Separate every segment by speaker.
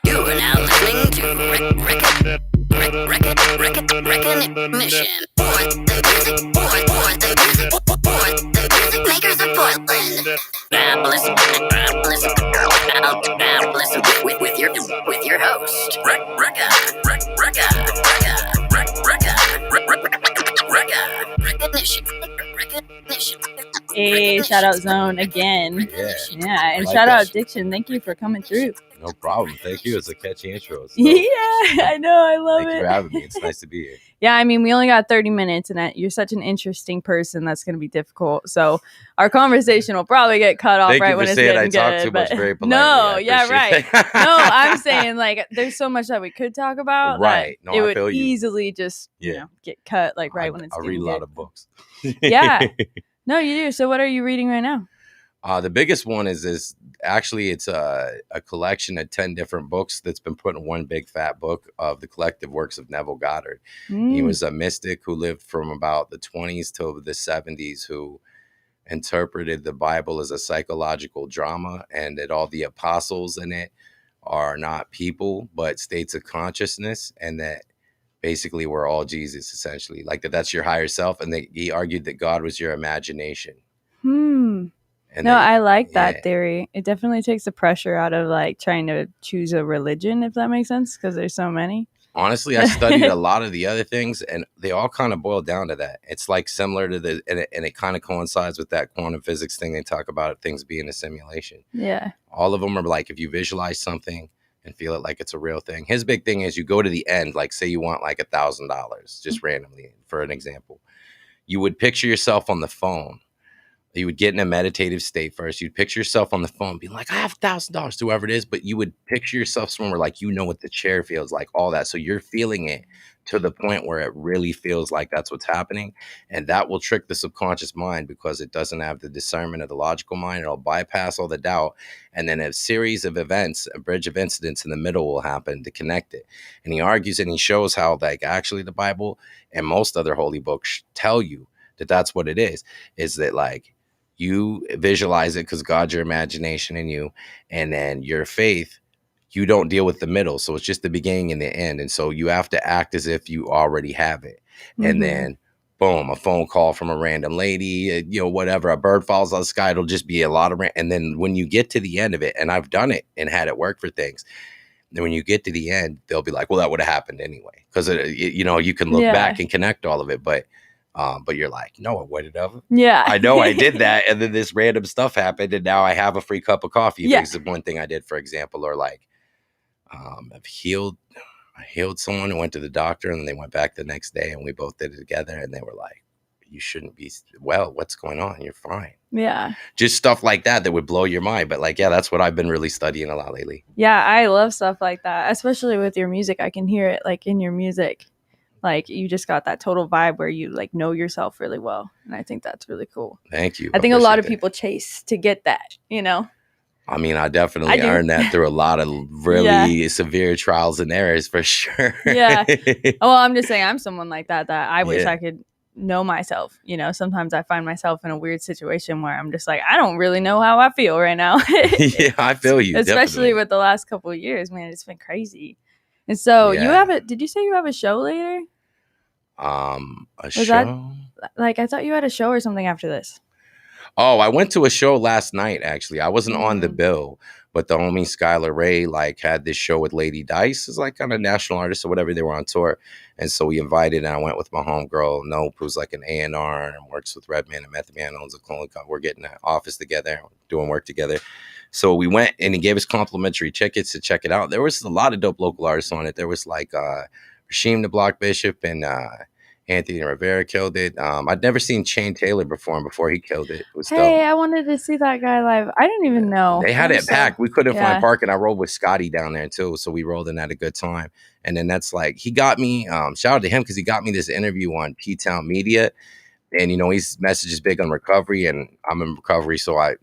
Speaker 1: You are now listening to Rekkanition for the music makers of Portland. Now listen with your host, Rekkanition.
Speaker 2: Hey, shout out Zone again. Yeah, and
Speaker 3: like
Speaker 2: shout
Speaker 3: that.
Speaker 2: out Diction. Thank you for coming through.
Speaker 3: No problem. Thank you. It's a catchy intro. So
Speaker 2: Yeah, I know. I love
Speaker 3: thank you
Speaker 2: it.
Speaker 3: for having me. It's nice to be here.
Speaker 2: Yeah, I mean, we only got 30 minutes, and you're such an interesting person. That's going to be difficult. So our conversation will probably get cut off
Speaker 3: Thank
Speaker 2: right
Speaker 3: you
Speaker 2: when
Speaker 3: for
Speaker 2: it's
Speaker 3: saying
Speaker 2: getting
Speaker 3: I
Speaker 2: good.
Speaker 3: talk too much
Speaker 2: but-
Speaker 3: very politely.
Speaker 2: No,
Speaker 3: I
Speaker 2: yeah, right.
Speaker 3: appreciate that.
Speaker 2: No, I'm saying like there's so much that we could talk about.
Speaker 3: Right.
Speaker 2: That
Speaker 3: No,
Speaker 2: it
Speaker 3: I
Speaker 2: would
Speaker 3: feel you.
Speaker 2: easily just get cut like right when it's
Speaker 3: I
Speaker 2: getting
Speaker 3: read a
Speaker 2: good.
Speaker 3: lot of books.
Speaker 2: Yeah. No, you do. So what are you reading right now?
Speaker 3: The biggest one is it's a collection of 10 different books that's been put in one big fat book of the collective works of Neville Goddard. He was a mystic who lived from about the 20s to the 70s who interpreted the Bible as a psychological drama, and that all the apostles in it are not people but states of consciousness, and that basically we're all Jesus, essentially, like that's your higher self. And he argued that God was your imagination. And
Speaker 2: no, I like that theory. It definitely takes the pressure out of like trying to choose a religion, if that makes sense, because there's so many.
Speaker 3: Honestly, I studied a lot of the other things, and they all kind of boil down to that. It's like similar to and it kind of coincides with that quantum physics thing they talk about, things being a simulation.
Speaker 2: Yeah.
Speaker 3: All of them are like, if you visualize something and feel it like it's a real thing. His big thing is you go to the end, like say you want like $1,000, just randomly, for an example. You would picture yourself on the phone. You would get in a meditative state first. You'd picture yourself on the phone being like, I have $1,000 to whoever it is. But you would picture yourself somewhere like, you know what the chair feels like, all that. So you're feeling it to the point where it really feels like that's what's happening. And that will trick the subconscious mind because it doesn't have the discernment of the logical mind. It'll bypass all the doubt. And then a series of events, a bridge of incidents in the middle will happen to connect it. And he argues and he shows how like actually the Bible and most other holy books tell you that that's what it is that like, you visualize it because God's your imagination in you, and then your faith, you don't deal with the middle. So it's just the beginning and the end. And so you have to act as if you already have it. And then boom, a phone call from a random lady, whatever, a bird falls out of the sky. It'll just be a lot of, and then when you get to the end of it, and I've done it and had it work for things. Then when you get to the end, they'll be like, well, that would have happened anyway. Because, you can look back and connect all of it. But you're like, no, it wouldn't have.
Speaker 2: Yeah.
Speaker 3: I know I did that. And then this random stuff happened. And now I have a free cup of coffee.
Speaker 2: Yeah.
Speaker 3: Because of one thing I did, for example, or like I healed someone and went to the doctor, and then they went back the next day and we both did it together. And they were like, you shouldn't be well. What's going on? You're fine.
Speaker 2: Yeah.
Speaker 3: Just stuff like that would blow your mind. But like, yeah, that's what I've been really studying a lot lately.
Speaker 2: Yeah, I love stuff like that, especially with your music. I can hear it like in your music. Like you just got that total vibe where you like know yourself really well. And I think that's really cool.
Speaker 3: Thank you.
Speaker 2: I think a lot of people chase to get that,
Speaker 3: I mean, I definitely earned that through a lot of really severe trials and errors for sure.
Speaker 2: Yeah. Well, I'm just saying I'm someone like that I wish I could know myself. Sometimes I find myself in a weird situation where I'm just like, I don't really know how I feel right now.
Speaker 3: Yeah, I feel you.
Speaker 2: Especially
Speaker 3: definitely.
Speaker 2: with the last couple of years, man, it's been crazy. And so did you say you have a show later?
Speaker 3: Show?
Speaker 2: I thought you had a show or something after this.
Speaker 3: Oh, I went to a show last night, actually. I wasn't on the bill, but the homie Skylar Ray had this show with Lady Dice. It's like kind of national artist or whatever. They were on tour. And so we invited, and I went with my homegirl, Nope, who's like an A&R and works with Redman and Method Man, owns a clothing company. We're getting an office together, doing work together. So we went, and he gave us complimentary tickets to check it out. There was a lot of dope local artists on it. There was like Rasheem the Block Bishop and Anthony Rivera killed it. I'd never seen Shane Taylor perform before he killed it. It was dope.
Speaker 2: I wanted to see that guy live. I didn't even know.
Speaker 3: They had it packed. We couldn't find parking. I rolled with Scotty down there too. So we rolled in at a good time. And then that's like, he got me, shout out to him because he got me this interview on P-Town Media. And, his message is big on recovery, and I'm in recovery. So I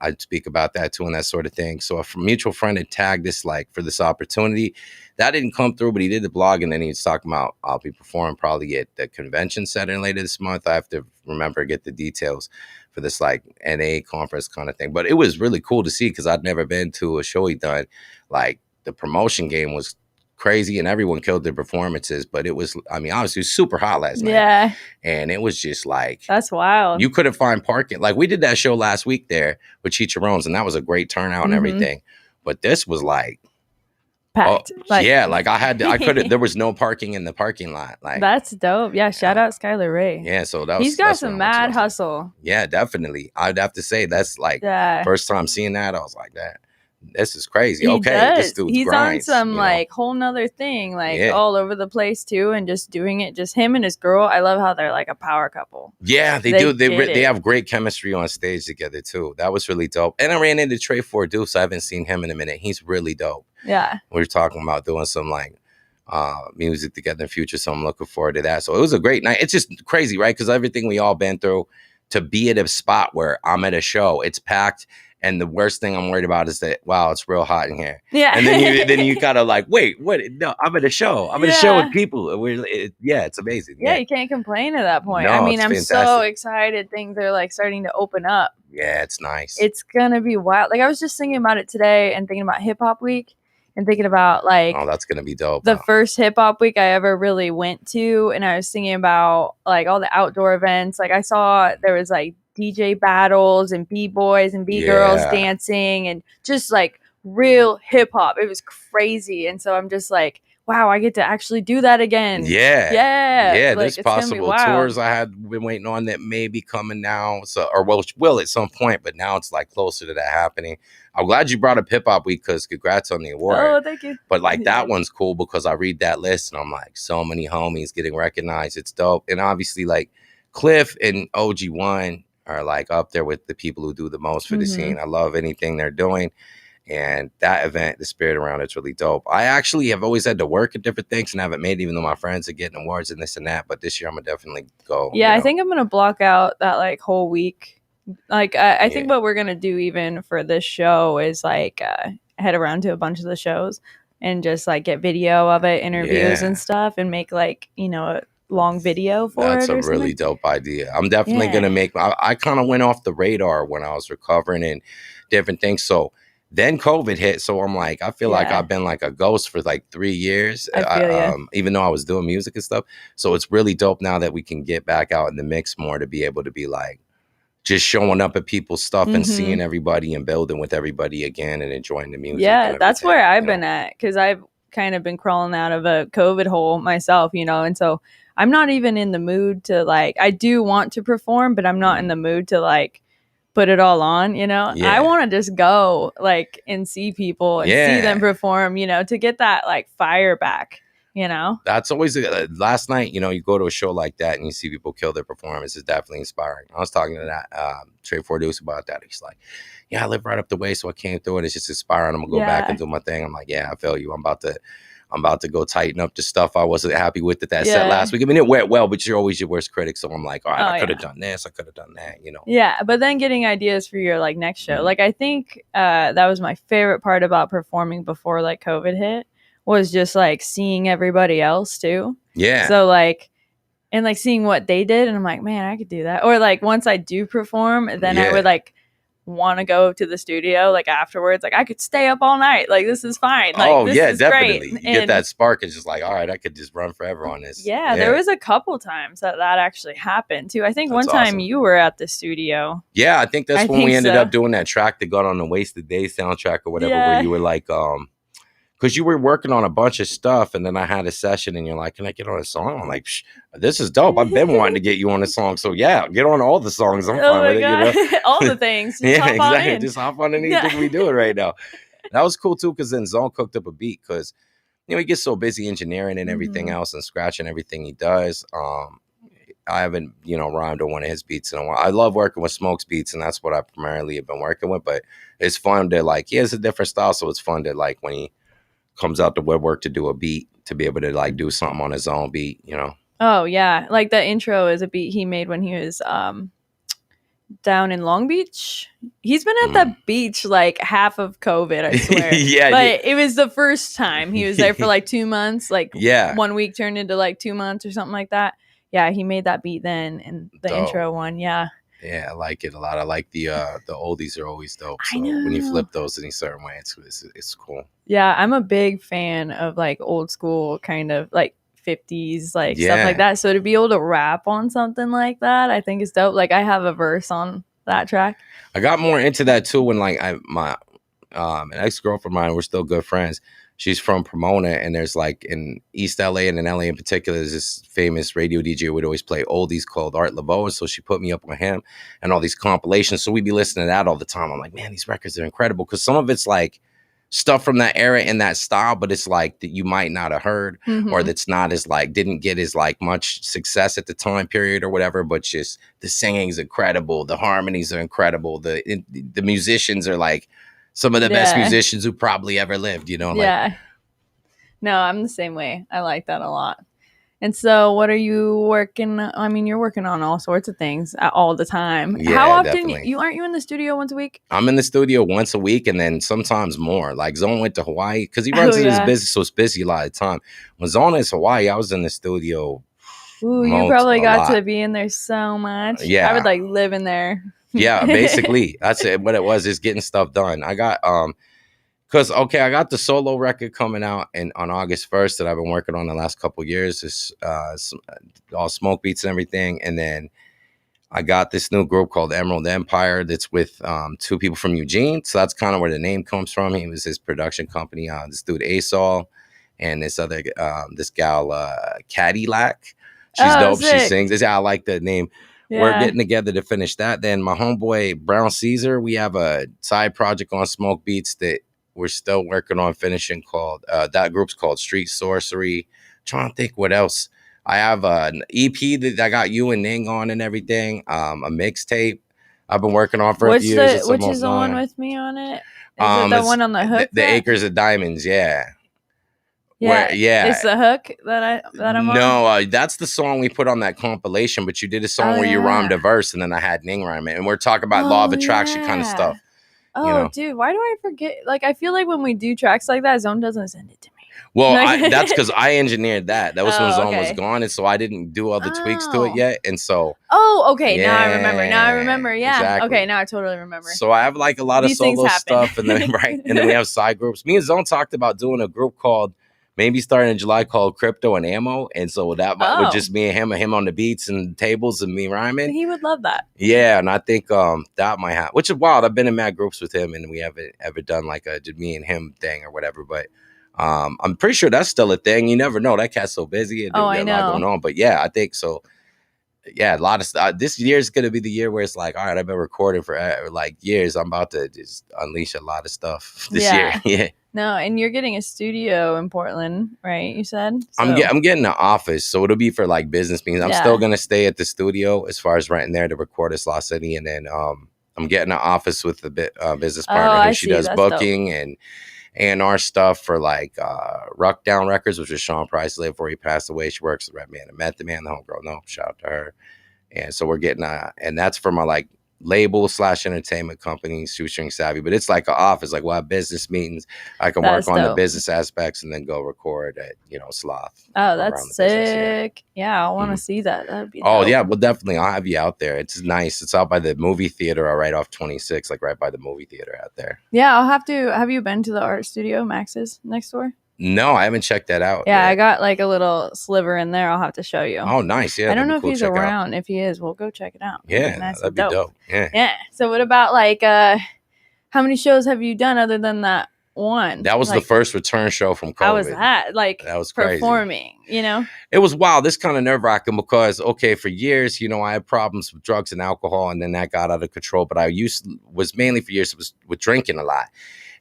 Speaker 3: I'd speak about that too and that sort of thing. So a mutual friend had tagged us like for this opportunity. That didn't come through, but he did the blog, and then he was talking about I'll be performing probably at the convention center later this month. I have to remember to get the details for this like NA conference kind of thing. But it was really cool to see because I'd never been to a show he done. Like the promotion game was crazy and everyone killed their performances, but it was, I mean, obviously it was super hot last night.
Speaker 2: Yeah.
Speaker 3: And it was just like,
Speaker 2: that's wild.
Speaker 3: You couldn't find parking. Like we did that show last week there with Chicharrones, and that was a great turnout and everything. But this was like
Speaker 2: packed.
Speaker 3: Yeah, like I couldn't, there was no parking in the parking lot. Like
Speaker 2: that's dope. Yeah, shout out Skylar Ray.
Speaker 3: Yeah, so that was,
Speaker 2: he's got some mad hustle.
Speaker 3: Yeah, definitely. I'd have to say that's like first time seeing that, I was like, that this is crazy. This dude's
Speaker 2: he's
Speaker 3: grinds,
Speaker 2: on some like whole nother thing, like all over the place too, and just doing it, just him and his girl. I love how they're like a power couple.
Speaker 3: Yeah, they do. They have great chemistry on stage together too. That was really dope. And I ran into Trey Fordu, so I haven't seen him in a minute. He's really dope.
Speaker 2: Yeah,
Speaker 3: we were talking about doing some like music together in the future, so I'm looking forward to that. So it was a great night. It's just crazy, right? Because everything we all been through, to be at a spot where I'm at a show, it's packed. And the worst thing I'm worried about is that, wow, it's real hot in here.
Speaker 2: Yeah.
Speaker 3: And then you gotta like, wait, what? No, I'm at a show. I'm at a show with people. It's amazing.
Speaker 2: Yeah, you can't complain at that point.
Speaker 3: No,
Speaker 2: I mean, I'm
Speaker 3: fantastic.
Speaker 2: so excited. Things are like starting to open up.
Speaker 3: Yeah, it's nice.
Speaker 2: It's gonna be wild. Like I was just thinking about it today and thinking about Hip Hop Week and thinking about like,
Speaker 3: oh, that's gonna be dope.
Speaker 2: The first Hip Hop Week I ever really went to, and I was thinking about like all the outdoor events. Like I saw there was like DJ battles and B-boys and B-girls dancing and just like real hip hop. It was crazy. And so I'm just like, wow, I get to actually do that again.
Speaker 3: Yeah.
Speaker 2: Like,
Speaker 3: there's possible tours I had been waiting on that may be coming now. So, or will at some point, but now it's like closer to that happening. I'm glad you brought up Hip Hop Week because congrats on the award.
Speaker 2: Oh, thank you.
Speaker 3: But like that one's cool because I read that list and I'm like, so many homies getting recognized. It's dope. And obviously like Cliff and OG1 are like up there with the people who do the most for the scene. I love anything they're doing. And that event, the spirit around it's really dope. I actually have always had to work at different things and haven't made it, even though my friends are getting awards and this and that. But this year I'm gonna definitely go.
Speaker 2: Yeah, I think I'm gonna block out that like whole week. Like I think what we're gonna do even for this show is like head around to a bunch of the shows and just like get video of it, interviews and stuff, and make like, you know, a long video for
Speaker 3: That's
Speaker 2: it. That's
Speaker 3: a really dope idea. I'm definitely gonna make. I kind of went off the radar when I was recovering and different things. So then COVID hit. So I'm like, I feel like I've been like a ghost for like 3 years, even though I was doing music and stuff. So it's really dope now that we can get back out in the mix more to be able to be like just showing up at people's stuff and seeing everybody and building with everybody again and enjoying the music.
Speaker 2: Yeah, that's where I've been at, because I've kind of been crawling out of a COVID hole myself, you know, and so I'm not even in the mood to like, I do want to perform, but I'm not in the mood to like put it all on, you know. I want to just go like and see people and see them perform, you know, to get that like fire back, you know. That's always
Speaker 3: last night, you know, you go to a show like that and you see people kill their performance. It's definitely inspiring. I was talking to that Trey Fordu about that. He's like, yeah, I live right up the way, so I came through and it's just inspiring. I'm gonna go back and do my thing. I'm like, yeah, I feel you. I'm about to go tighten up the stuff I wasn't happy with at that set last week. I mean, it went well, but you're always your worst critic. So I'm like, all right, I could have done this. I could have done that, you know?
Speaker 2: Yeah. But then getting ideas for your like next show. Like, I think that was my favorite part about performing before like COVID hit, was just like seeing everybody else too.
Speaker 3: Yeah.
Speaker 2: So like, and like seeing what they did. And I'm like, man, I could do that. Or like once I do perform, then I would like want to go to the studio like afterwards. Like I could stay up all night. Like this is fine. Like, this is
Speaker 3: definitely.
Speaker 2: Great.
Speaker 3: You get that spark. It's just like, all right, I could just run forever on this.
Speaker 2: Yeah, there was a couple times that actually happened too. I think that's one time you were at the studio.
Speaker 3: Yeah, I think that's when we ended up doing that track that got on the Wasted Day soundtrack or whatever, where you were like, because you were working on a bunch of stuff, and then I had a session, and you're like, "Can I get on a song?" I'm like, "This is dope. I've been wanting to get you on a song, so yeah, get on all the songs. I'm fine with it. You know,
Speaker 2: all the things. Just hop
Speaker 3: exactly.
Speaker 2: On
Speaker 3: just hop on anything we doing right now." That was cool too, because then Zone cooked up a beat, because you know he gets so busy engineering and everything else and scratching everything he does. I haven't, you know, rhymed on one of his beats in a while. I love working with Smoke's beats, and that's what I primarily have been working with. But it's fun to like, he has a different style, so it's fun to like when he comes out the woodwork to do a beat, to be able to like do something on his own beat, you know.
Speaker 2: Oh yeah, like the intro is a beat he made when he was down in Long Beach. He's been at the beach like half of COVID, I swear.
Speaker 3: Yeah,
Speaker 2: but it was the first time he was there for like 2 months. Like
Speaker 3: Yeah.
Speaker 2: 1 week turned into like 2 months or something like that. Yeah, he made that beat then, and the
Speaker 3: Dope.
Speaker 2: intro one. Yeah.
Speaker 3: Yeah, I like it a lot. I like the oldies are always dope.
Speaker 2: I
Speaker 3: So when you
Speaker 2: know.
Speaker 3: flip those in a certain way, it's cool.
Speaker 2: Yeah, I'm a big fan of like old school kind of like 50s like stuff
Speaker 3: Yeah.
Speaker 2: like that. So to be able to rap on something like that, I think is dope. Like I have a verse on that track.
Speaker 3: I got more into that too when like my an ex-girlfriend of mine, we're still good friends. She's from Pomona, and there's like in East LA and in LA in particular, there's this famous radio DJ who would always play oldies called Art Laveau. So she put me up on him and all these compilations. So we'd be listening to that all the time. I'm like, man, these records are incredible, because some of it's like stuff from that era and that style, but it's like that you might not have heard, or that's not as like didn't get as like much success at the time period or whatever. But just the singing's incredible, the harmonies are incredible, the musicians are like some of the best musicians who probably ever lived, you know? Like,
Speaker 2: Yeah. No, I'm the same way. I like that a lot. And so what are you working? I mean, you're working on all sorts of things all the time.
Speaker 3: Yeah,
Speaker 2: How often
Speaker 3: definitely.
Speaker 2: aren't you in the studio once a week?
Speaker 3: I'm in the studio once a week, and then sometimes more. Like Zone went to Hawaii because he runs his business, so it's busy a lot of the time. When Zone is Hawaii, I was in the studio.
Speaker 2: Ooh, you probably got to be in there so much.
Speaker 3: Yeah.
Speaker 2: I would like live in there.
Speaker 3: Yeah, basically. That's it. What it was is getting stuff done. I got because I got the solo record coming out on August 1st that I've been working on the last couple of years. It's all smoke beats and everything. And then I got this new group called Emerald Empire that's with 2 people from Eugene. So that's kind of where the name comes from. He was his production company. This dude Asol and this other this gal Cadillac. She's dope.
Speaker 2: Sick.
Speaker 3: She sings. I like the name. Yeah. We're getting together to finish that. Then my homeboy Brown Caesar, we have a side project on Smoke Beats that we're still working on finishing called that group's called Street Sorcery. Trying to think what else. I have an EP that I got you and Ning on and everything. A mixtape I've been working on for a few years.
Speaker 2: Which is the one with me on it? Is it the one on the hook?
Speaker 3: The Acres of Diamonds, yeah.
Speaker 2: Yeah, it's the hook that I'm on.
Speaker 3: No, that's the song we put on that compilation. But you did a song where you rhymed a verse, and then I had Ning rhyme it, and we're talking about law of attraction kind of stuff.
Speaker 2: Oh, you know? Dude, why do I forget? Like, I feel like when we do tracks like that, Zone doesn't send it to me.
Speaker 3: Well, that's because I engineered that. That was when Zone was gone, and so I didn't do all the tweaks to it yet, and so.
Speaker 2: Oh, okay. Yeah, now I remember. Yeah. Exactly. Okay, now I totally remember.
Speaker 3: So I have like a lot of solo stuff, and then and then we have side groups. Me and Zone talked about doing a group called. Maybe starting in July called Crypto and Ammo. And so that would just me and him on the beats and tables and me rhyming.
Speaker 2: He would love that.
Speaker 3: Yeah. And I think that might happen, which is wild. I've been in mad groups with him and we haven't ever done like a me and him thing or whatever. But I'm pretty sure that's still a thing. You never know. That cat's so busy. And
Speaker 2: I know.
Speaker 3: A lot going on. But yeah, I think so. Yeah, a lot of stuff. This year is going to be the year where it's like, all right, I've been recording for like years. I'm about to just unleash a lot of stuff this year. Yeah.
Speaker 2: No, and you're getting a studio in Portland, right? You said? So.
Speaker 3: I'm getting an office, so it'll be for like business meetings. I'm still gonna stay at the studio as far as renting there to record at Slough City, and then I'm getting an office with a business partner who she does booking dope. and our stuff for like Ruck Down Records, which was Sean Price before he passed away. She works with Redman and Method Man, the homegirl. No, shout out to her. And so we're getting and that's for my like label / entertainment company, Shoestring Savvy. But it's like an office, like we'll have business meetings. I can work on the business aspects and then go record at, Sloth.
Speaker 2: Oh, that's sick. Yeah, I want to see that. That'd be dope.
Speaker 3: Oh, yeah, well, definitely. I'll have you out there. It's nice. It's out by the movie theater right off 26, like right by the movie theater out there.
Speaker 2: Yeah, I'll have to. Have you been to the art studio, Max's next door?
Speaker 3: No, I haven't checked that out.
Speaker 2: Yeah, I got like a little sliver in there. I'll have to show you.
Speaker 3: Oh, nice. Yeah,
Speaker 2: I don't know if he's around. If he is, we'll go check it out.
Speaker 3: Yeah, that'd be dope.
Speaker 2: Yeah. So what about like how many shows have you done other than that one?
Speaker 3: That was the first return show from COVID.
Speaker 2: How was that? Like
Speaker 3: that was crazy.
Speaker 2: Performing, It
Speaker 3: was wild. This kind of nerve-wracking because, for years, I had problems with drugs and alcohol, and then that got out of control. But was mainly for years was with drinking a lot.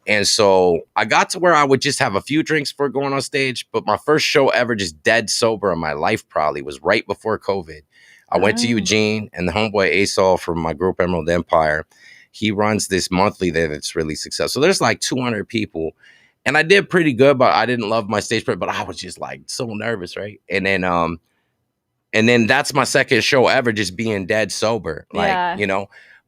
Speaker 3: And so I got to where I would just have a few drinks before going on stage. But my first show ever just dead sober in my life probably was right before COVID. I went to Eugene, and the homeboy Asol from my group Emerald Empire, he runs this monthly there that's really successful. So there's like 200 people. And I did pretty good, but I didn't love my stage play. But I was just like so nervous, right? And then that's my second show ever just being dead sober. Like,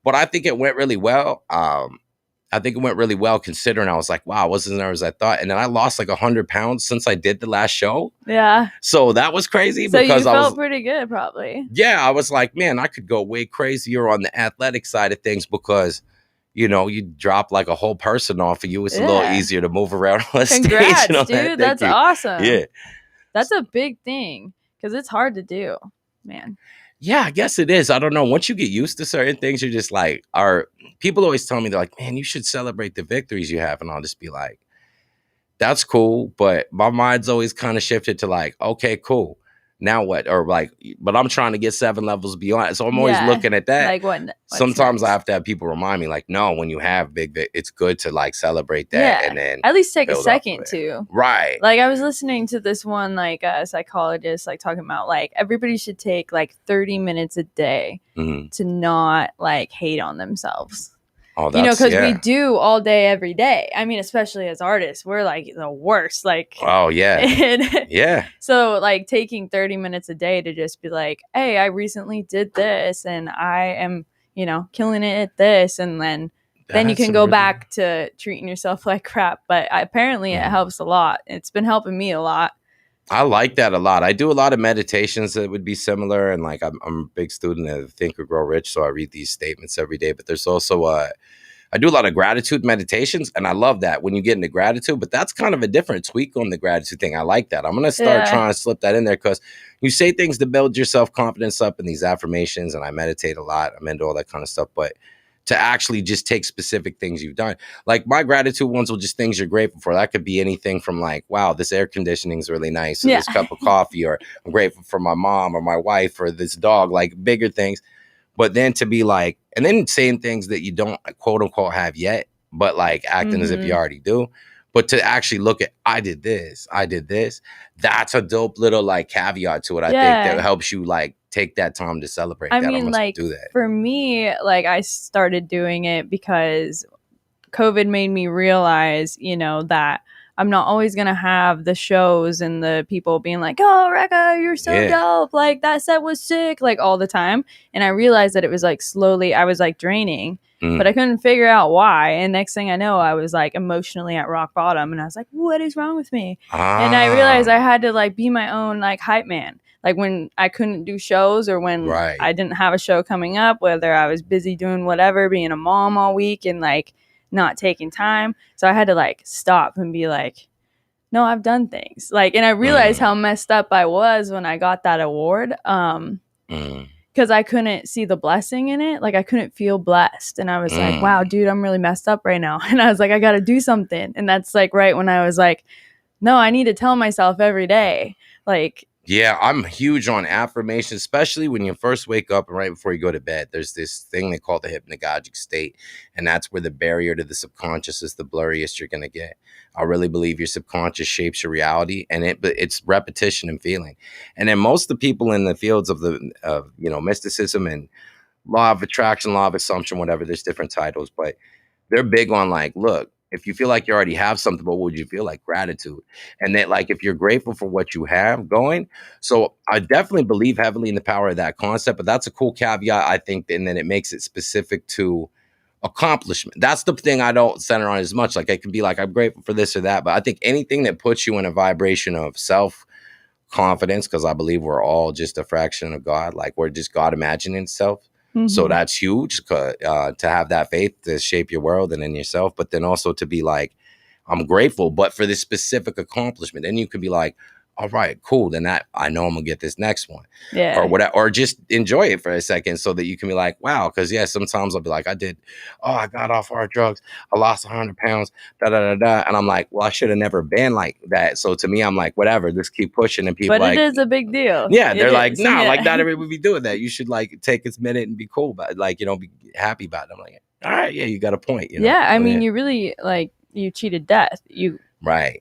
Speaker 3: but I think it went really well. I think it went really well considering I was like, wow, I wasn't as nervous as I thought. And then I lost like 100 pounds since I did the last show.
Speaker 2: Yeah.
Speaker 3: So that was crazy
Speaker 2: So
Speaker 3: because
Speaker 2: you
Speaker 3: I
Speaker 2: felt
Speaker 3: was,
Speaker 2: pretty good, probably.
Speaker 3: yeah, I was like, man, I could go way crazier on the athletic side of things because, you know, you drop like a whole person off of you. It's a little
Speaker 2: Yeah.
Speaker 3: easier to move around on the
Speaker 2: Congrats,
Speaker 3: stage. And all
Speaker 2: dude.
Speaker 3: that. Thank
Speaker 2: That's
Speaker 3: you.
Speaker 2: awesome.
Speaker 3: Yeah.
Speaker 2: That's a big thing because it's hard to do, man.
Speaker 3: Yeah, I guess it is. I don't know. Once you get used to certain things, you're just like, people always tell me, they're like, man, you should celebrate the victories you have. And I'll just be like, that's cool. But my mind's always kind of shifted to like, okay, cool. Now what? Or like, but I'm trying to get 7 levels beyond. So I'm always looking at that.
Speaker 2: Like what's
Speaker 3: Sometimes
Speaker 2: next?
Speaker 3: I have to have people remind me, like, no, when you have it's good to like celebrate that and then
Speaker 2: at least take a
Speaker 3: build off of
Speaker 2: second
Speaker 3: it.
Speaker 2: to.
Speaker 3: Right.
Speaker 2: Like I was listening to this one like psychologist like talking about like everybody should take like 30 minutes a day to not like hate on themselves.
Speaker 3: Oh,
Speaker 2: you know, because we do all day, every day. I mean, especially as artists, we're like the worst. Like,
Speaker 3: oh yeah, yeah.
Speaker 2: So, like, taking 30 minutes a day to just be like, "Hey, I recently did this, and I am, you know, killing it at this," and then you can go back to treating yourself like crap. But apparently, it helps a lot. It's been helping me a lot.
Speaker 3: I like that a lot. I do a lot of meditations that would be similar, and like I'm a big student of Think or Grow Rich, so I read these statements every day. But there's also I do a lot of gratitude meditations, and I love that when you get into gratitude. But that's kind of a different tweak on the gratitude thing. I like that. I'm gonna start trying to slip that in there because you say things to build your self confidence up in these affirmations, and I meditate a lot. I'm into all that kind of stuff, but to actually just take specific things you've done. Like my gratitude ones will just things you're grateful for. That could be anything from like, wow, this air conditioning is really nice. Or this cup of coffee, or I'm grateful for my mom or my wife or this dog, like bigger things. But then to be like, and then saying things that you don't quote unquote have yet, but like acting as if you already do. But to actually look at, I did this. That's a dope little like caveat to it. I think that helps you like take that time to celebrate.
Speaker 2: I mean, like do that. For me, like I started doing it because COVID made me realize, you know, that I'm not always going to have the shows and the people being like, oh, Rekka, you're so dope. Like that set was sick, like all the time. And I realized that it was like slowly, I was like draining. But I couldn't figure out why. And next thing I know, I was like emotionally at rock bottom. And I was like, what is wrong with me? And I realized I had to like be my own like hype man. Like when I couldn't do shows or when I didn't have a show coming up, whether I was busy doing whatever, being a mom all week and like not taking time. So I had to like stop and be like, no, I've done things. Like, and I realized how messed up I was when I got that award. Because I couldn't see the blessing in it. Like I couldn't feel blessed. And I was like, wow, dude, I'm really messed up right now. And I was like, I got to do something. And that's like right when I was like, no, I need to tell myself every day. Like,
Speaker 3: yeah, I'm huge on affirmation, especially when you first wake up and right before you go to bed. There's this thing they call the hypnagogic state. And that's where the barrier to the subconscious is the blurriest you're going to get. I really believe your subconscious shapes your reality, and it's repetition and feeling. And then most of the people in the fields of you know, mysticism and law of attraction, law of assumption, whatever, there's different titles, but they're big on like, look, if you feel like you already have something, what would you feel like? Gratitude. And that like, if you're grateful for what you have going. So I definitely believe heavily in the power of that concept, but that's a cool caveat, I think. And then it makes it specific to accomplishment. That's the thing I don't center on as much. Like I can be like, I'm grateful for this or that, but I think anything that puts you in a vibration of self-confidence, because I believe we're all just a fraction of God. Like we're just God imagining itself. So that's huge to have that faith to shape your world and in yourself. But then also to be like, I'm grateful, but for this specific accomplishment. Then you can be like, all right, cool. Then I know I'm gonna get this next one. Yeah. Or whatever, or just enjoy it for a second so that you can be like, wow. Cause sometimes I'll be like, I got off hard drugs. I lost 100 pounds, And I'm like, well, I should have never been like that. So to me, I'm like, whatever, just keep pushing. And people,
Speaker 2: but it is a big deal.
Speaker 3: Yeah. They're like, nah, like not everybody be doing that. You should like take this minute and be cool about it. Like, you know, be happy about it. I'm like, all right, yeah, you got a point. You know?
Speaker 2: Yeah. I mean, you really like, you cheated death. You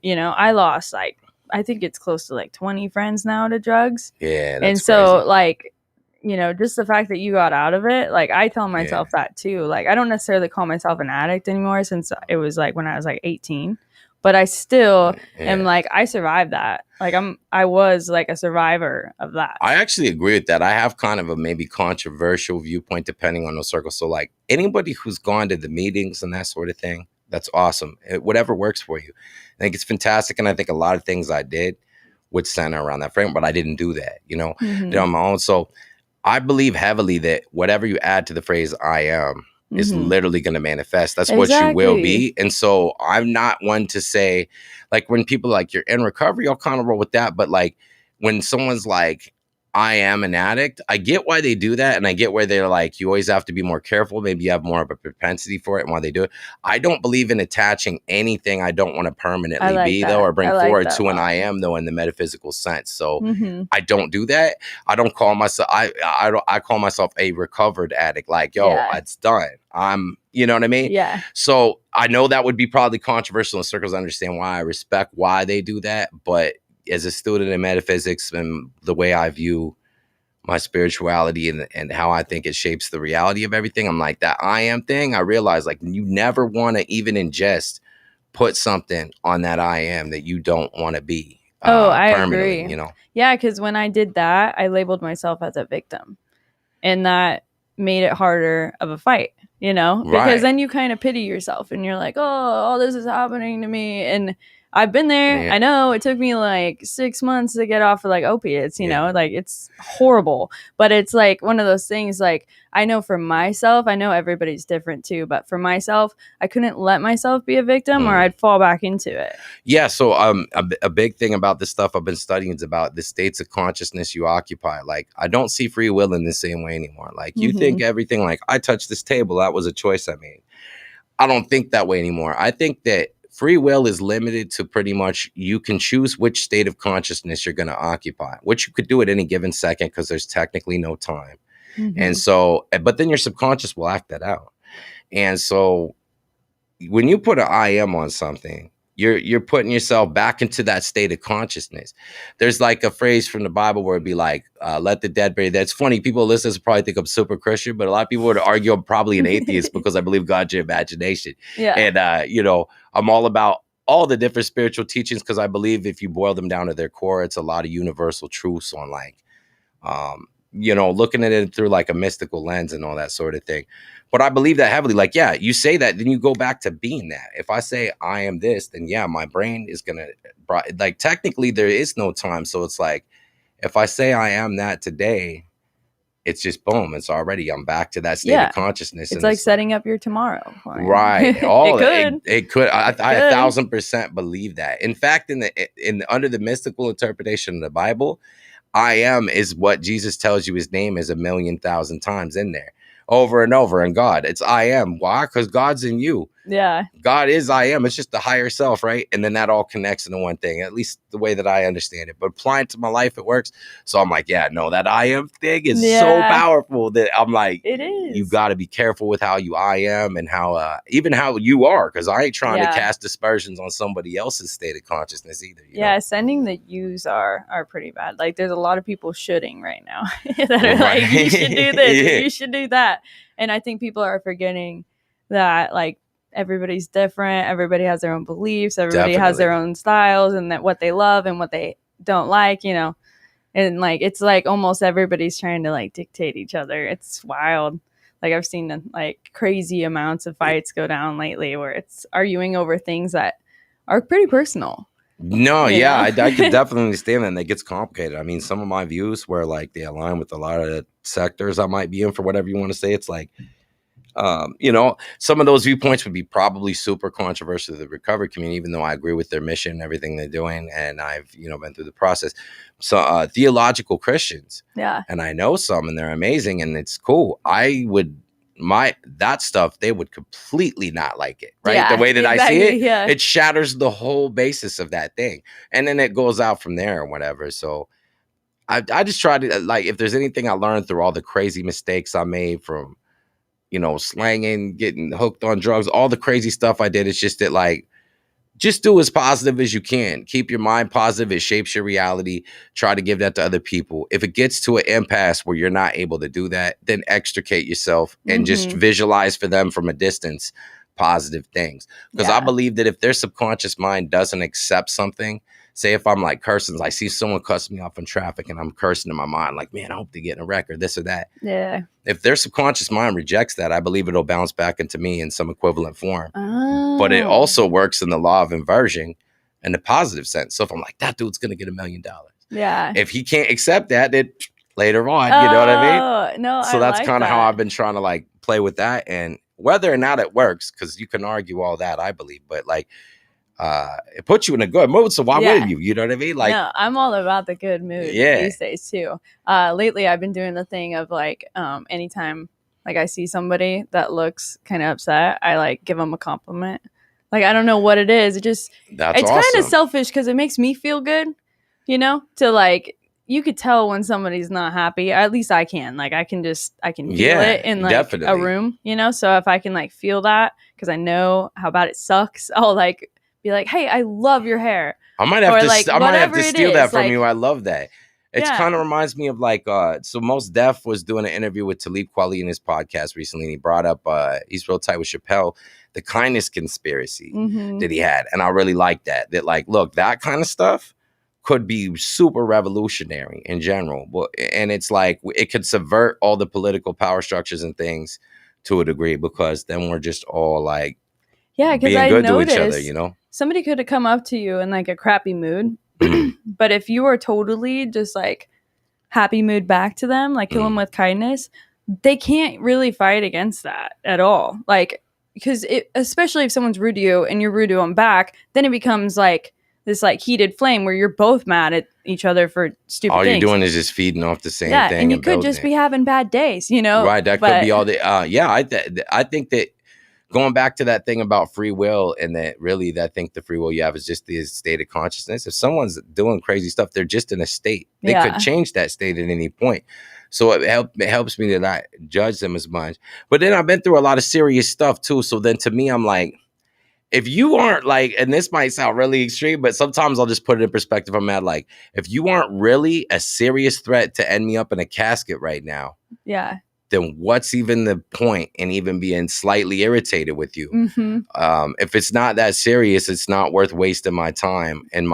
Speaker 2: know, I lost like, I think it's close to like 20 friends now to drugs.
Speaker 3: Yeah.
Speaker 2: And so crazy. Like, you know, just the fact that you got out of it, like I tell myself that too. Like I don't necessarily call myself an addict anymore since it was like when I was like 18. but I still am
Speaker 3: Yeah.
Speaker 2: like, I survived that. Like I was like a survivor of that.
Speaker 3: I actually agree with that. I have kind of a maybe controversial viewpoint depending on the circle. So like anybody who's gone to the meetings and that sort of thing, that's awesome. Whatever works for you. I think it's fantastic. And I think a lot of things I did would center around that frame, but I didn't do that, did on my own. So I believe heavily that whatever you add to the phrase I am is literally going to manifest. That's what you will be. And so I'm not one to say, like, when people like, you're in recovery, I'll kind of roll with that. But like when someone's like, I am an addict, I get why they do that. And I get where they're like, you always have to be more careful. Maybe you have more of a propensity for it and why they do it. I don't believe in attaching anything I don't want to permanently be, though, or bring forward to an I am, though, in the metaphysical sense. So I don't do that. I don't call myself, I call myself a recovered addict. Like, yo, it's done. I'm, you know what I mean?
Speaker 2: Yeah.
Speaker 3: So I know that would be probably controversial in circles. I understand why. I respect why they do that. But as a student in metaphysics and the way I view my spirituality and how I think it shapes the reality of everything, I'm like, that I am thing, I realize like you never want to even put something on that I am that you don't want to be.
Speaker 2: I
Speaker 3: permanently,
Speaker 2: agree. Yeah, because when I did that, I labeled myself as a victim. And that made it harder of a fight, because then you kind of pity yourself and you're like, oh, all this is happening to me. And I've been there. I know it took me like 6 months to get off of like opiates, like it's horrible. But it's like one of those things, like I know for myself, I know everybody's different too, but for myself, I couldn't let myself be a victim or I'd fall back into it.
Speaker 3: Yeah. So a big thing about this stuff I've been studying is about the states of consciousness you occupy. Like I don't see free will in the same way anymore. Like you think everything, like I touched this table, that was a choice I made. I don't think that way anymore. I think that free will is limited to pretty much you can choose which state of consciousness you're going to occupy, which you could do at any given second because there's technically no time. And so, but then your subconscious will act that out. And so when you put an I am on something, you're putting yourself back into that state of consciousness. There's like a phrase from the Bible where it'd be like, let the dead bury. That's funny. People listening probably think I'm super Christian, but a lot of people would argue I'm probably an atheist because I believe God's your imagination. Yeah. And, I'm all about all the different spiritual teachings because I believe if you boil them down to their core, it's a lot of universal truths on like, looking at it through like a mystical lens and all that sort of thing. But I believe that heavily. Like, yeah, you say that, then you go back to being that. If I say I am this, then yeah, my brain is going to, like, technically there is no time. So it's like, if I say I am that today, it's just boom. It's already, I'm back to that state of consciousness.
Speaker 2: It's like setting up your tomorrow.
Speaker 3: Right. It could. I 1,000% believe that. In fact, under the mystical interpretation of the Bible, I am is what Jesus tells you his name is 1,000,000 times in there. Over and over. And God, it's I am. Why? Because God's in you.
Speaker 2: Yeah.
Speaker 3: God is I am. It's just the higher self, right? And then that all connects into one thing, at least the way that I understand it. But applying to my life, it works. So I'm like, yeah, no, that I am thing is so powerful that I'm like,
Speaker 2: it is.
Speaker 3: You got to be careful with how you I am and how, even how you are, because I ain't trying to cast aspersions on somebody else's state of consciousness either. You know?
Speaker 2: Sending the yous are pretty bad. Like there's a lot of people shooting right now that are like, you should do this, you should do that. And I think people are forgetting that like everybody's different. Everybody has their own beliefs. Everybody has their own styles and that what they love and what they don't like, and like, it's like almost everybody's trying to like dictate each other. It's wild. Like I've seen like crazy amounts of fights go down lately where it's arguing over things that are pretty personal.
Speaker 3: No, yeah, I could definitely understand that. And it gets complicated. I mean, some of my views where like they align with a lot of the sectors I might be in for whatever you want to say. It's like, some of those viewpoints would be probably super controversial to the recovery community, even though I agree with their mission and everything they're doing. And I've, been through the process. So theological Christians. Yeah. And I know some and they're amazing and it's cool. That stuff, they would completely not like it, right? Yeah, the way that I see it, it shatters the whole basis of that thing. And then it goes out from there or whatever. So I just try to, like, if there's anything I learned through all the crazy mistakes I made from, slanging, getting hooked on drugs, all the crazy stuff I did, it's just that, like, just do as positive as you can. Keep your mind positive. It shapes your reality. Try to give that to other people. If it gets to an impasse where you're not able to do that, then extricate yourself and just visualize for them from a distance positive things. Because I believe that if their subconscious mind doesn't accept something, say if I'm like cursing, I see someone cuss me off in traffic and I'm cursing in my mind, like, man, I hope they get in a wreck or this or that.
Speaker 2: Yeah.
Speaker 3: If their subconscious mind rejects that, I believe it'll bounce back into me in some equivalent form.
Speaker 2: Oh.
Speaker 3: But it also works in the law of inversion in the positive sense. So if I'm like, that dude's going to get $1 million.
Speaker 2: Yeah.
Speaker 3: If he can't accept that, then later on, you know what I mean?
Speaker 2: No,
Speaker 3: so that's kind of how I've been trying to like play with that. And whether or not it works, because you can argue all that, I believe, but like, it puts you in a good mood. So why wouldn't you? You know what I mean? Like,
Speaker 2: no, I'm all about the good mood these days too. Lately I've been doing the thing of like, anytime like I see somebody that looks kind of upset, I like give them a compliment. Like, I don't know what it is. It's awesome. Kind of selfish because it makes me feel good, you know, to like, you could tell when somebody's not happy. At least I can. Like, I can feel it in like a room, you know? So if I can like feel that, because I know how bad it sucks, I'll like be like, hey, I love your hair.
Speaker 3: I might have to steal that from you. I love that. It kind of reminds me of like, so Mos Def was doing an interview with Talib Kweli in his podcast recently. And he brought up, he's real tight with Chappelle, the kindness conspiracy that he had. And I really like that. That like, look, that kind of stuff could be super revolutionary in general. And it's like, it could subvert all the political power structures and things to a degree, because then we're just all like,
Speaker 2: because I
Speaker 3: good
Speaker 2: noticed
Speaker 3: to each other, you know?
Speaker 2: Somebody could have come up to you in like a crappy mood. But if you were totally just like happy mood back to them, like kill them with kindness, they can't really fight against that at all. Like, because especially if someone's rude to you and you're rude to them back, then it becomes like this like heated flame where you're both mad at each other for stupid things. All
Speaker 3: you're doing is just feeding off the same thing.
Speaker 2: And you could just be having bad days, you know?
Speaker 3: Right. That could be all the, I think that going back to that thing about free will, and that really, I think the free will you have is just the state of consciousness. If someone's doing crazy stuff, they're just in a state. They could change that state at any point. So it helps me to not judge them as much. But then I've been through a lot of serious stuff too. So then to me, I'm like, if you aren't like, and this might sound really extreme, but sometimes I'll just put it in perspective. I'm at like, if you aren't really a serious threat to end me up in a casket right now, then what's even the point in even being slightly irritated with you? If it's not that serious, it's not worth wasting my time and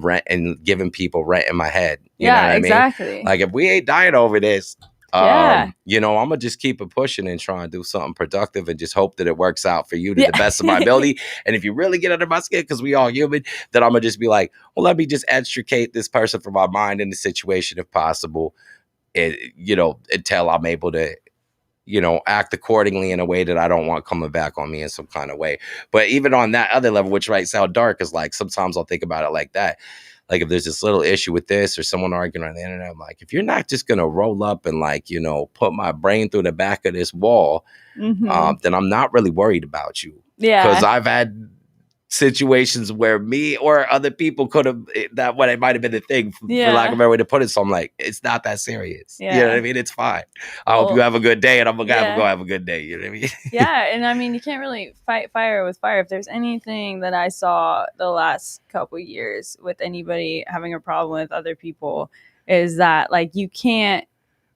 Speaker 3: rent and giving people rent in my head. You know what I mean? Like, if we ain't dying over this, you know, I'm gonna just keep it pushing and try and do something productive and just hope that it works out for you to the best of my ability. And if you really get under my skin, because we all human, then I'm gonna just be like, well, let me just extricate this person from my mind in the situation if possible. You know, until I'm able to, you know, act accordingly in a way that I don't want coming back on me in some kind of way. But even on that other level, which might sound dark, is like, sometimes I'll think about it like that. Like, if there's this little issue with this or someone arguing on the internet, I'm like, if you're not just going to roll up and like, you know, put my brain through the back of this wall, then I'm not really worried about you. Because I've had situations where me or other people could have, that what it might have been the thing, for lack of a better way to put it. So I'm like, it's not that serious. You know what I mean? It's fine. I hope you have a good day, and I'm gonna go have a good day. You know what I mean?
Speaker 2: And I mean, you can't really fight fire with fire. If there's anything that I saw the last couple years with anybody having a problem with other people, is that like, you can't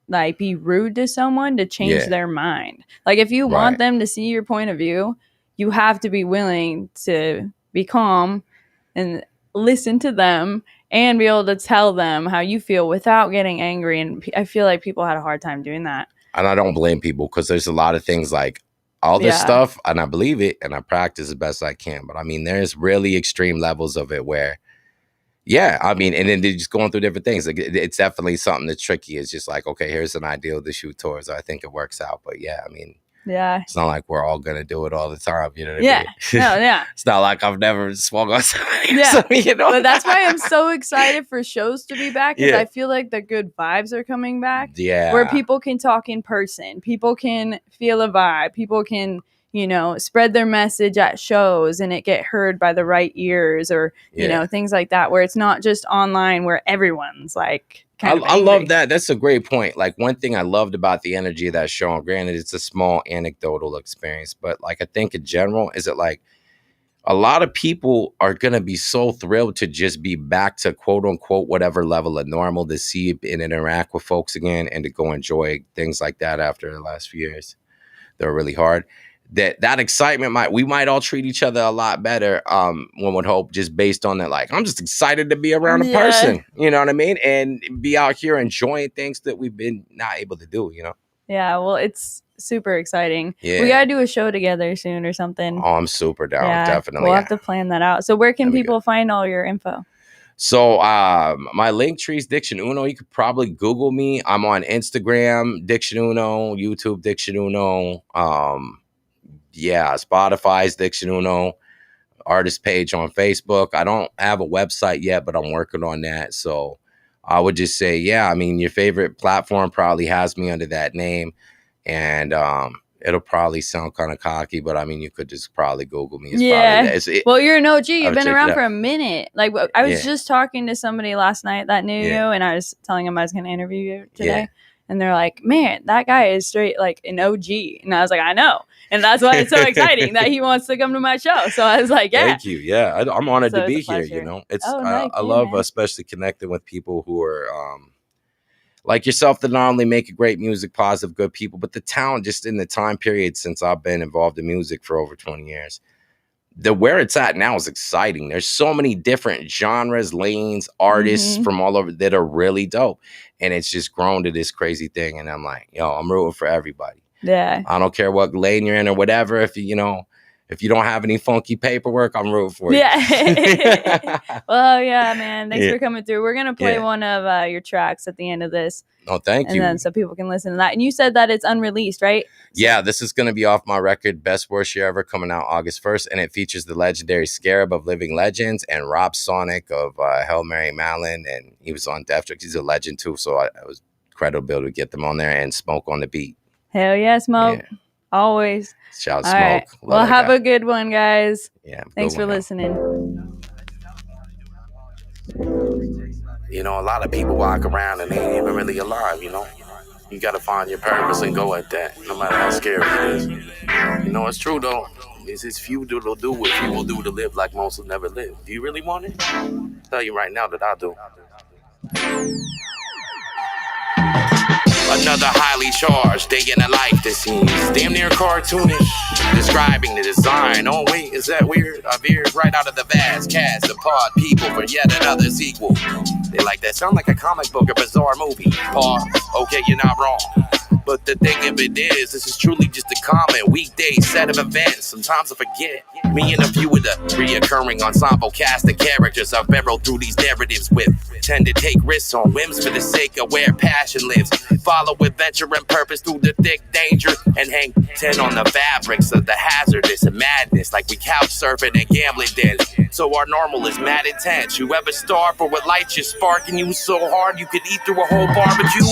Speaker 2: like be rude to someone to change their mind. Like, if you want them to see your point of view, you have to be willing to be calm and listen to them and be able to tell them how you feel without getting angry. And I feel like people had a hard time doing that.
Speaker 3: And I don't blame people, because there's a lot of things like all this stuff, and I believe it and I practice as best I can. But I mean, there's really extreme levels of it where, I mean, and then they're just going through different things. Like, it's definitely something that's tricky. It's just like, okay, here's an ideal to shoot towards. I think it works out. But I mean, it's not like we're all gonna do it all the time, you know what I mean? It's not like I've never swung on somebody or something, you know?
Speaker 2: But that's why I'm so excited for shows to be back, because I feel like the good vibes are coming back. Where people can talk in person, people can feel a vibe, people can, you know, spread their message at shows and it get heard by the right ears, or you know, things like that, where it's not just online where everyone's like, I
Speaker 3: love that. That's a great point. Like, one thing I loved about the energy of that show, and granted, it's a small anecdotal experience, but like, I think in general, is it like a lot of people are going to be so thrilled to just be back to quote unquote whatever level of normal, to see and interact with folks again and to go enjoy things like that after the last few years. They're really hard. that excitement we might all treat each other a lot better. One would hope, just based on that. Like, I'm just excited to be around a person, you know what I mean, and be out here enjoying things that we've been not able to do. You know.
Speaker 2: Yeah. Well, it's super exciting.
Speaker 3: Yeah.
Speaker 2: We gotta do a show together soon or something.
Speaker 3: Oh, I'm super down.
Speaker 2: Yeah,
Speaker 3: Definitely.
Speaker 2: We'll have to plan that out. So where can
Speaker 3: That'd be
Speaker 2: people find all your info?
Speaker 3: So my link tree is Diction Uno. You could probably Google me. I'm on Instagram, Diction Uno, YouTube, Diction Uno. Spotify's Diction Uno, artist page on Facebook. I don't have a website yet, but I'm working on that. So I would just say, yeah, I mean, your favorite platform probably has me under that name. And it'll probably sound kind of cocky, but I mean, you could just probably Google me.
Speaker 2: Well, you're an OG. You've been around for
Speaker 3: out.
Speaker 2: a minute. Like, I was just talking to somebody last night that knew you, and I was telling him I was going to interview you today.
Speaker 3: Yeah.
Speaker 2: And they're like, man, that guy is straight like an OG. And I was like, I know. And that's why it's so exciting that he wants to come to my show. So I was like, yeah.
Speaker 3: Thank you. Yeah, I'm honored to be here.
Speaker 2: Pleasure.
Speaker 3: You know, it's
Speaker 2: I
Speaker 3: love especially connecting with people who are like yourself, that not only make great music, positive, good people, but the talent just in the time period since I've been involved in music for over 20 years. Where it's at now is exciting. There's so many different genres, lanes, artists from all over that are really dope. And it's just grown to this crazy thing. And I'm like, I'm rooting for everybody.
Speaker 2: Yeah.
Speaker 3: I don't care what lane you're in or whatever. If you don't have any funky paperwork, I'm rooting for you.
Speaker 2: Yeah. Well, yeah, man. Thanks for coming through. We're going to play one of your tracks at the end of this.
Speaker 3: Oh, thank you.
Speaker 2: And then so people can listen to that. And you said that it's unreleased, right?
Speaker 3: Yeah, this is going to be off my record, Best Worst Year Ever, coming out August 1st. And it features the legendary Scarab of Living Legends and Rob Sonic of Hail Mary Mallon. And he was on Death Tricks. He's a legend, too. So it was credible to get them on there, and Smoke on the beat.
Speaker 2: Hell yeah, Smoke. Yeah. Always.
Speaker 3: Shout Smoke.
Speaker 2: Right. Well, have a good one, guys.
Speaker 3: Yeah.
Speaker 2: Thanks for listening.
Speaker 4: You know, a lot of people walk around and they ain't even really alive, you know? You gotta find your purpose and go at that, no matter how scary it is. You know, it's true, though. It's few that'll do what few will do to live like most will never live. Do you really want it? I'll tell you right now that I do. Another highly charged day in a life that seems damn near cartoonish, describing the design. Oh wait, is that weird? I veered right out of the vast cast of pod people for yet another sequel. They like that sound like a comic book or bizarre movie. Pause. Okay, you're not wrong. But the thing of it is, this is truly just a common weekday set of events. Sometimes I forget. Me and a few of the reoccurring ensemble cast of characters I've barreled through these narratives with. Tend to take risks on whims for the sake of where passion lives. Follow adventure and purpose through the thick danger. And hang 10 on the fabrics of the hazardous and madness. Like we couch surfing and gambling dens. So our normal is mad intense. You ever starve for what lights you sparking you so hard you could eat through a whole barbecue?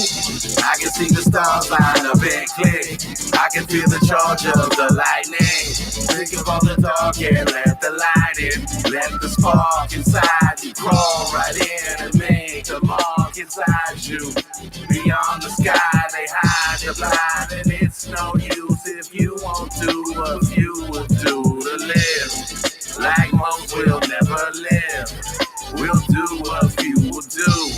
Speaker 5: I can see the stars line up and click. I can feel the charge of the lightning. Think of all the dark and let the light in. Let the spark inside you crawl right in and make the mark inside you. Beyond the sky they hide the blind, and it's no use if you won't do what you would do to live. Like most will never live. We'll do what few will do.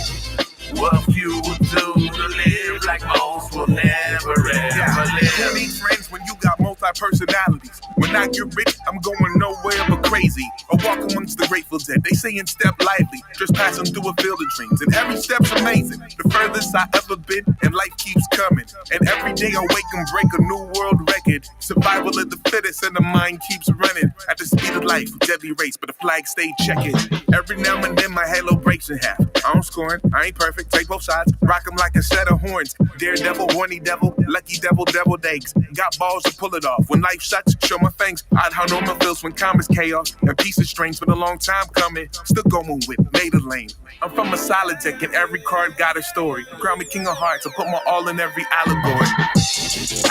Speaker 5: What few will do to live like most will never ever live.
Speaker 6: You need friends when you got multi-personalities. When I get rich, I'm going nowhere but crazy. I walk amongst the Grateful Dead. They saying step lively, just passing through a field of dreams. And every step's amazing. The furthest I ever been, and life keeps coming. And every day I wake and break a new world record. Survival of the fittest, and the mind keeps running. At the speed of life, deadly race, but the flag stay checking. Every now and then my halo breaks in half. I don't scoring, I ain't perfect, take both sides. Rock 'em like a set of horns. Daredevil, horny devil, lucky devil, deviled eggs. Got balls to pull it off. When life shuts, show my fangs. I'd how normal feels when commerce chaos. And peace is strange, but a long time coming. Still going with made a lane. I'm from a solid deck, and every card got a story. Crown me king of hearts, I put my all in every allegory.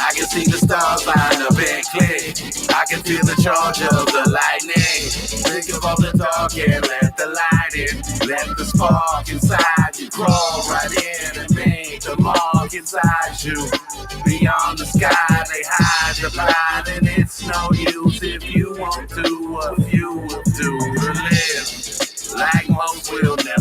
Speaker 5: I can see the stars line up and click. I can feel the charge of the lightning. Think of all the dark and let the light in. Let the spark inside you crawl right in and make the mark inside you. Beyond the sky they hide the blind, and it's no use if you won't do what you will do to live. Like most will never